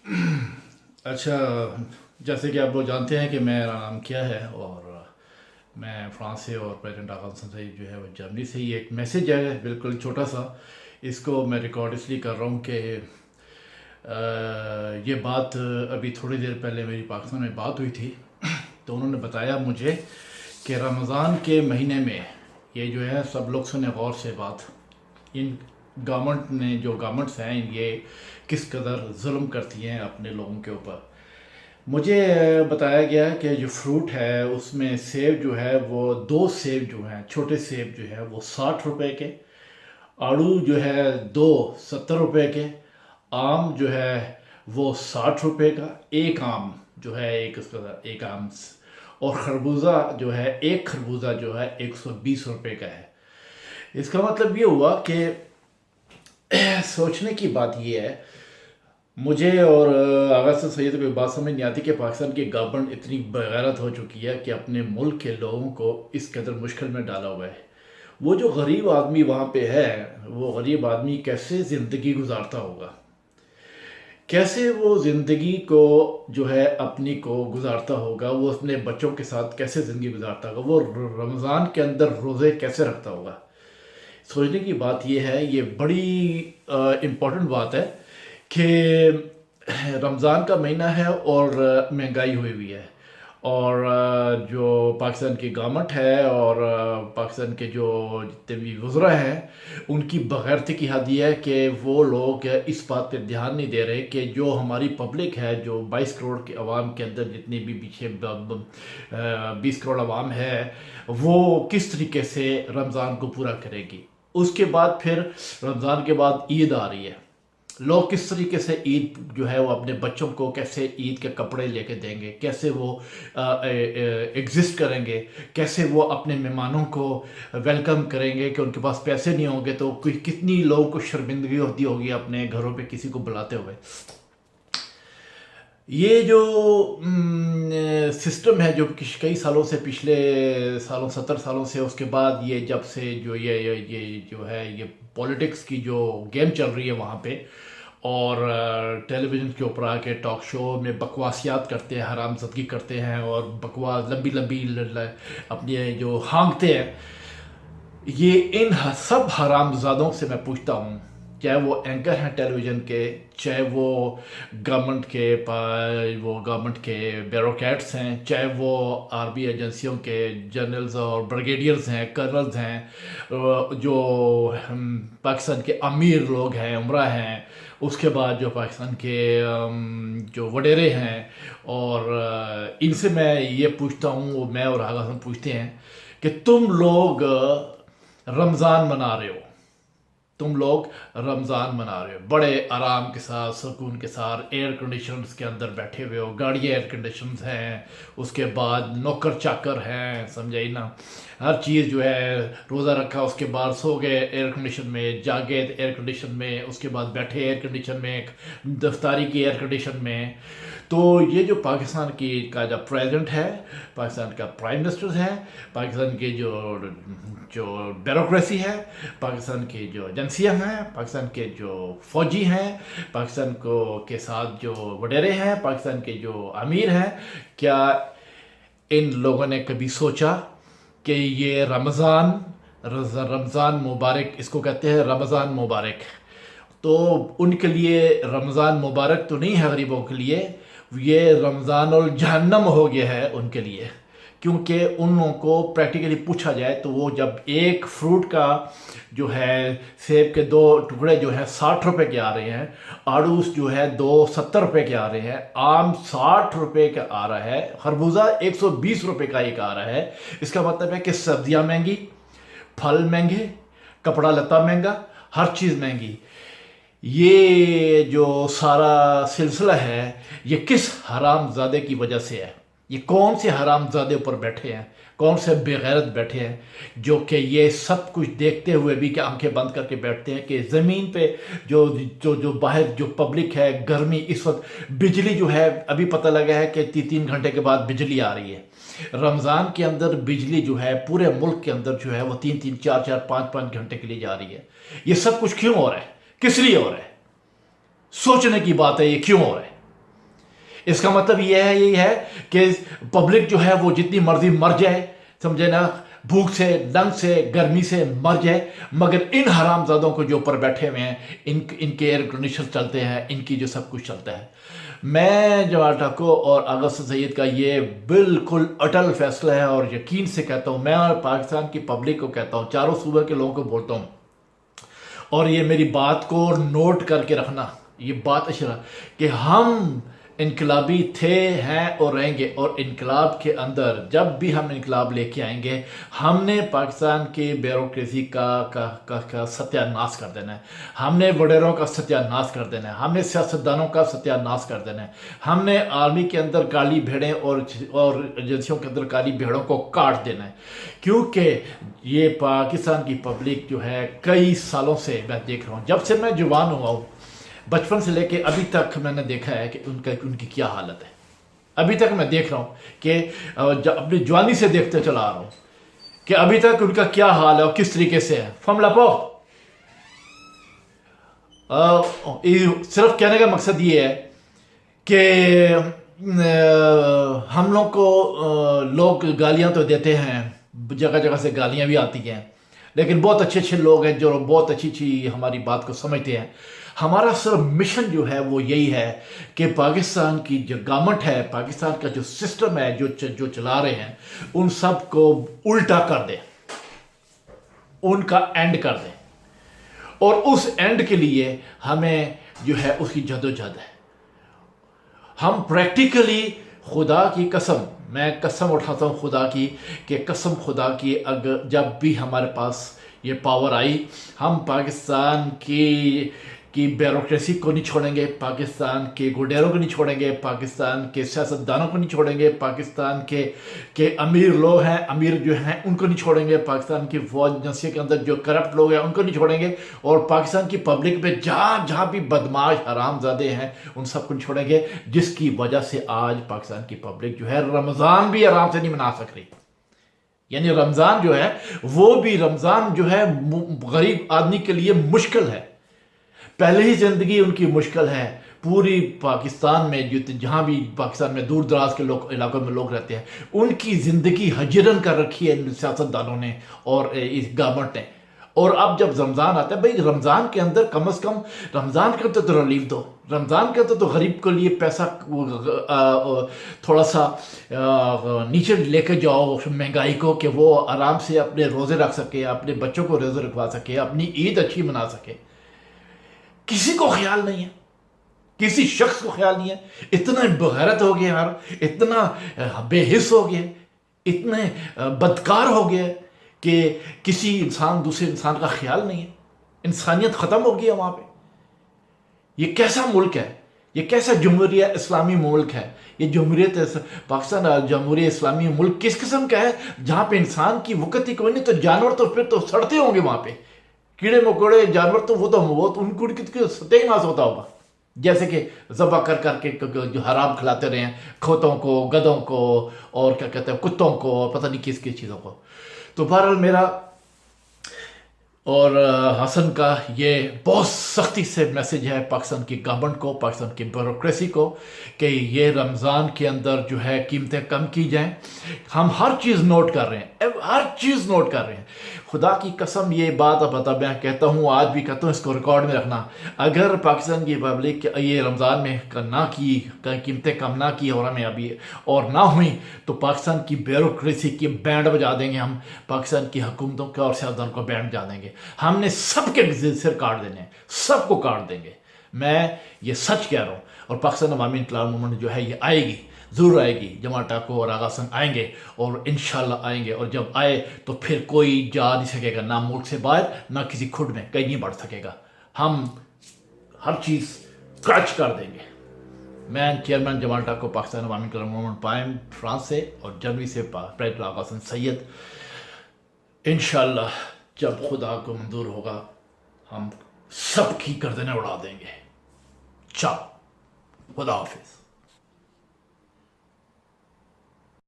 अच्छा, जैसे कि आप लोग जानते हैं कि मेरा नाम क्या है, और मैं फ्रांस से और प्रेसिडेंट आगा हसन सईद जो है वो जर्मनी से। ही एक मैसेज है बिल्कुल छोटा सा, इसको मैं रिकॉर्ड इसलिए कर रहा हूँ कि ये बात अभी थोड़ी देर पहले मेरी पाकिस्तान में बात हुई थी। तो उन्होंने बताया मुझे कि रमज़ान के महीने में ये जो है, सब लोग सुने गौर से बात, इन गवर्नमेंट ने, जो गवर्नमेंट्स हैं ये किस कदर जुल्म करती हैं अपने लोगों के ऊपर। मुझे बताया गया कि जो फ्रूट है उसमें सेब जो है वो, दो सेब जो हैं, छोटे सेब जो है वो 60 रुपए के, आड़ू जो है दो 70 रुपए के, आम जो है वो 60 रुपए का एक आम जो है, एक आम, और खरबूजा जो है, एक खरबूजा जो है 120 रुपए का है। इसका मतलब ये हुआ कि सोचने की बात ये है, मुझे और आगा से सैयद को एक बात समझ नहीं आती कि पाकिस्तान की गवर्नमेंट इतनी बेगैरत हो चुकी है कि अपने मुल्क के लोगों को इस कदर मुश्किल में डाला हुआ है। वो जो गरीब आदमी वहाँ पे है, वो गरीब आदमी कैसे ज़िंदगी गुजारता होगा, कैसे वो ज़िंदगी को जो है अपनी को गुजारता होगा, वो अपने बच्चों के साथ कैसे ज़िंदगी गुजारता होगा, वो रमज़ान के अंदर रोज़े कैसे रखता होगा। सोचने की बात ये है, ये बड़ी इम्पोर्टेंट बात है कि रमज़ान का महीना है और महंगाई हुई हुई है, और जो पाकिस्तान की गवर्नमेंट है और पाकिस्तान के जो जितने भी वज़रा हैं, उनकी बग़ैरती की हद ये है कि वो लोग इस बात पे ध्यान नहीं दे रहे कि जो हमारी पब्लिक है, जो 22 करोड़ के अवाम के अंदर जितनी भी पीछे 20 करोड़ अवाम है, वो किस तरीके से रमज़ान को पूरा करेगी। उसके बाद फिर रमज़ान के बाद ईद आ रही है, लोग किस तरीके से ईद जो है वो अपने बच्चों को कैसे ईद के कपड़े लेके देंगे, कैसे वो एग्जिस्ट करेंगे, कैसे वो अपने मेहमानों को वेलकम करेंगे कि उनके पास पैसे नहीं होंगे तो कितनी लोगों को शर्मिंदगी होती होगी अपने घरों पे किसी को बुलाते हुए। ये जो सिस्टम है जो कई सालों से, पिछले सालों 70 सालों से, उसके बाद ये जब से जो ये जो है ये पॉलिटिक्स की जो गेम चल रही है वहाँ पे, और टेलीविज़न के ऊपर आके टॉक शो में बकवासियात करते हैं, हरामज़दगी करते हैं और बकवास लंबी लंबी अपनी जो हाँकते हैं, ये इन सब हरामज़ादों से मैं पूछता हूँ, चाहे वो एंकर हैं टेलीविज़न के, चाहे वो गवर्नमेंट के ब्यूरोक्रेट्स हैं, चाहे वो आर्मी एजेंसियों के जनरल्स और ब्रिगेडियर्स हैं, कर्नल्स हैं, जो पाकिस्तान के अमीर लोग हैं, उमरा हैं, उसके बाद जो पाकिस्तान के जो वडेरे हैं, और इनसे मैं ये पूछता हूँ, मैं और आगा हम पूछते हैं कि तुम लोग रमज़ान मना रहे हो, तुम लोग रमज़ान मना रहे हो बड़े आराम के साथ, सुकून के साथ, एयर कंडीशनर्स के अंदर बैठे हुए हो, गाड़ियाँ एयर कंडीशनर्स हैं, उसके बाद नौकर चाकर हैं, समझे ना, हर चीज़ जो है, रोज़ा रखा उसके बाद सो गए एयर कंडीशन में, जागे एयर कंडीशन में, उसके बाद बैठे एयर कंडीशन में, दफ्तारी की एयर कंडीशन में। तो ये जो पाकिस्तान की का जो प्रेसिडेंट है, पाकिस्तान का प्राइम मिनिस्टर है, पाकिस्तान के जो जो ब्यूरोक्रेसी है, पाकिस्तान की जो एजेंसियां हैं, पाकिस्तान के जो फौजी हैं, पाकिस्तान को के साथ जो वडेरे हैं, पाकिस्तान के जो अमीर हैं, क्या इन लोगों ने कभी सोचा कि ये रमज़ान मुबारक, इसको कहते हैं रमज़ान मुबारक, तो उनके लिए रमज़ान मुबारक तो नहीं है गरीबों के लिए, ये रमज़ान और जहन्नम हो गया है उनके लिए। क्योंकि उन लोगों को प्रैक्टिकली पूछा जाए तो वो जब एक फ्रूट का जो है, सेब के दो टुकड़े जो है 60 रुपए के आ रहे हैं, आड़ूस जो है दो 70 रुपए के आ रहे हैं, आम 60 रुपए का आ रहा है, खरबूजा 120 रुपए का एक आ रहा है, इसका मतलब है कि सब्जियां महंगी, फल महंगे, कपड़ा लत्ता महंगा, हर चीज़ महंगी। ये जो सारा सिलसिला है ये किस हरामजादे की वजह से है? ये कौन से हरामजादे ऊपर बैठे हैं, कौन से बेगैरत बैठे हैं जो कि ये सब कुछ देखते हुए भी कि आंखें बंद करके बैठते हैं कि ज़मीन पे जो जो जो बाहर जो पब्लिक है, गर्मी इस वक्त, बिजली जो है अभी पता लगा है कि 3-3 घंटे के बाद बिजली आ रही है। रमज़ान के अंदर बिजली जो है पूरे मुल्क के अंदर जो है वो 3-3, 4-4, 5-5 घंटे के लिए जा रही है। ये सब कुछ क्यों हो रहा है? किस लिए हो रहा है? सोचने की बात है, ये क्यों हो रहा है? इसका मतलब यही है कि पब्लिक जो है वो जितनी मर्जी मर जाए, समझे ना, भूख से, नंग से, गर्मी से मर जाए, मगर इन हरामजादों को जो ऊपर बैठे हुए हैं, इनके एयर कंडीशन चलते हैं, इनकी जो सब कुछ चलता है। मैं जवाहर ठाकुर और आगा हसन सैयद का ये बिल्कुल अटल फैसला है और यकीन से कहता हूँ, मैं और पाकिस्तान की पब्लिक को कहता हूँ, चारों सूबे के लोगों को बोलता हूँ, और ये मेरी बात को नोट करके रखना, ये बात अच्छी कि हम इनकलाबी थे, हैं और रहेंगे। और इनकलाब के अंदर जब भी हम इनकलाब लेके आएंगे, हमने पाकिस्तान की ब्यूरोक्रेसी का सत्यानाश कर देना है, हमने वडेरों का सत्यानाश कर देना है, हमने सियासतदानों का सत्यानाश कर देना है, हमने आर्मी के अंदर काली भेड़ें और एजेंसियों के अंदर काली भेड़ों को काट देना है। क्योंकि ये पाकिस्तान की पब्लिक जो है कई सालों से मैं देख रहा हूँ, जब से मैं जवान हुआ हूँ, बचपन से लेके अभी तक मैंने देखा है कि उनकी क्या हालत है। अभी तक मैं देख रहा हूँ कि अपनी जवानी से देखते चला आ रहा हूँ कि अभी तक उनका क्या हाल है और किस तरीके से है। सिर्फ कहने का मकसद ये है कि हम लोग को लोग गालियाँ तो देते हैं, जगह जगह से गालियाँ भी आती हैं, लेकिन बहुत अच्छे अच्छे लोग हैं जो बहुत अच्छी अच्छी हमारी बात को समझते हैं। हमारा सिर्फ मिशन जो है वो यही है कि पाकिस्तान की जो गवर्नमेंट है, पाकिस्तान का जो सिस्टम है, जो चला रहे हैं, उन सब को उल्टा कर दें, उनका एंड कर दें। और उस एंड के लिए हमें जो है उसकी जदोजहद है। हम प्रैक्टिकली, खुदा की कसम, मैं कसम उठाता हूँ खुदा की, कि कसम खुदा की, अगर जब भी हमारे पास ये पावर आई, हम पाकिस्तान की ब्यूरोक्रेसी को नहीं छोड़ेंगे, पाकिस्तान के गुडेरों को नहीं छोड़ेंगे, पाकिस्तान के सियासतदानों को नहीं छोड़ेंगे, पाकिस्तान के अमीर लोग हैं, अमीर जो हैं उनको नहीं छोड़ेंगे, पाकिस्तान की फौज एजेंसी के अंदर जो करप्ट लोग हैं उनको नहीं छोड़ेंगे, और पाकिस्तान की पब्लिक पे जहाँ भी बदमाश हरामजादे हैं उन सबको नहीं छोड़ेंगे। जिसकी वजह से आज पाकिस्तान की पब्लिक जो है रमज़ान भी आराम से नहीं मना सक रही। यानी रमज़ान जो है वो भी, रमज़ान जो है गरीब आदमी के लिए मुश्किल है। पहले ही ज़िंदगी उनकी मुश्किल है। पूरी पाकिस्तान में जो जहाँ भी पाकिस्तान में दूर दराज के इलाकों में लोग रहते हैं, उनकी ज़िंदगी हजरन कर रखी है इन सियासतदानों ने और इस गवर्नमेंट ने। और अब जब रमज़ान आता है, भाई रमज़ान के अंदर कम से कम रमज़ान के अंदर तो रिलीफ दो, रमज़ान के अंदर तो गरीब के लिए पैसा थोड़ा सा नीचे लेके जाओ महंगाई को, कि वो आराम से अपने रोज़े रख सके, अपने बच्चों को रोज़े रखवा सके, अपनी ईद अच्छी मना सके। किसी को ख्याल नहीं है, किसी शख्स को ख्याल नहीं है। इतना बगैरत हो गए यार, इतना बेहिस हो गए, इतने बदकार हो गए कि किसी इंसान दूसरे इंसान का ख्याल नहीं है। इंसानियत ख़त्म हो गई है वहाँ पे। ये कैसा मुल्क है, ये कैसा जमहूरियत इस्लामी मुल्क है? ये जमहूरियत पाकिस्तान जमहूरियत इस्लामी मुल्क किस किस्म का है, जहाँ पे इंसान की वक़्त ही कोई नहीं, तो जानवर तो फिर तो सड़ते होंगे वहाँ पे, कीड़े मकोड़े जानवर तो वो तो उनको सत्यानाश होता होगा। जैसे कि ज़बह कर करके जो हराम खिलाते रहे हैं, खोतों को, गधों को, और क्या कहते हैं, कुत्तों को, पता नहीं किस किस चीज़ों को। तो बहरहाल मेरा और हसन का ये बहुत सख्ती से मैसेज है पाकिस्तान की गवर्नमेंट को, पाकिस्तान की ब्यूरोक्रेसी को, कि ये रमज़ान के अंदर जो है कीमतें कम की जाएं। हम हर चीज़ नोट कर रहे हैं, हर चीज़ नोट कर रहे हैं। खुदा की कसम ये बात अब मैं कहता हूँ, आज भी कहता हूँ, इसको रिकॉर्ड में रखना। अगर पाकिस्तान की पब्लिक ये रमज़ान में ना की, कीमतें कम ना की और हमें अभी और ना हुई, तो पाकिस्तान की ब्यूरोक्रेसी की बैंड बजा देंगे हम, पाकिस्तान की हुकूमतों के और सियासतदानों को बैंड बजा देंगे। हमने सबके सिर काट देने, सबको काट देंगे। मैं ये सच कह रहा हूँ। और पाकिस्तान अवामी इन्क़िलाब मूवमेंट जो है ये आएगी, ज़रूर आएगी। जमात ठाकुर और आगा हसन आएंगे और इंशाल्लाह आएंगे, और जब आए तो फिर कोई जा नहीं सकेगा, ना मुल्क से बाहर, ना किसी खुद में कहीं नहीं बढ़ सकेगा। हम हर चीज़ क्रच कर देंगे। मैं चेयरमैन जमात ठाकुर पाकिस्तान अवामी इन्क़िलाब मूवमेंट पाएम फ्रांस से, और जनवरी से प्रेसिडेंट आगा हसन सैयद, इंशाल्लाह जब खुदा को मंजूर होगा हम सबकी गर्दनें उड़ा देंगे। चाओ, खुदा हाफिज़।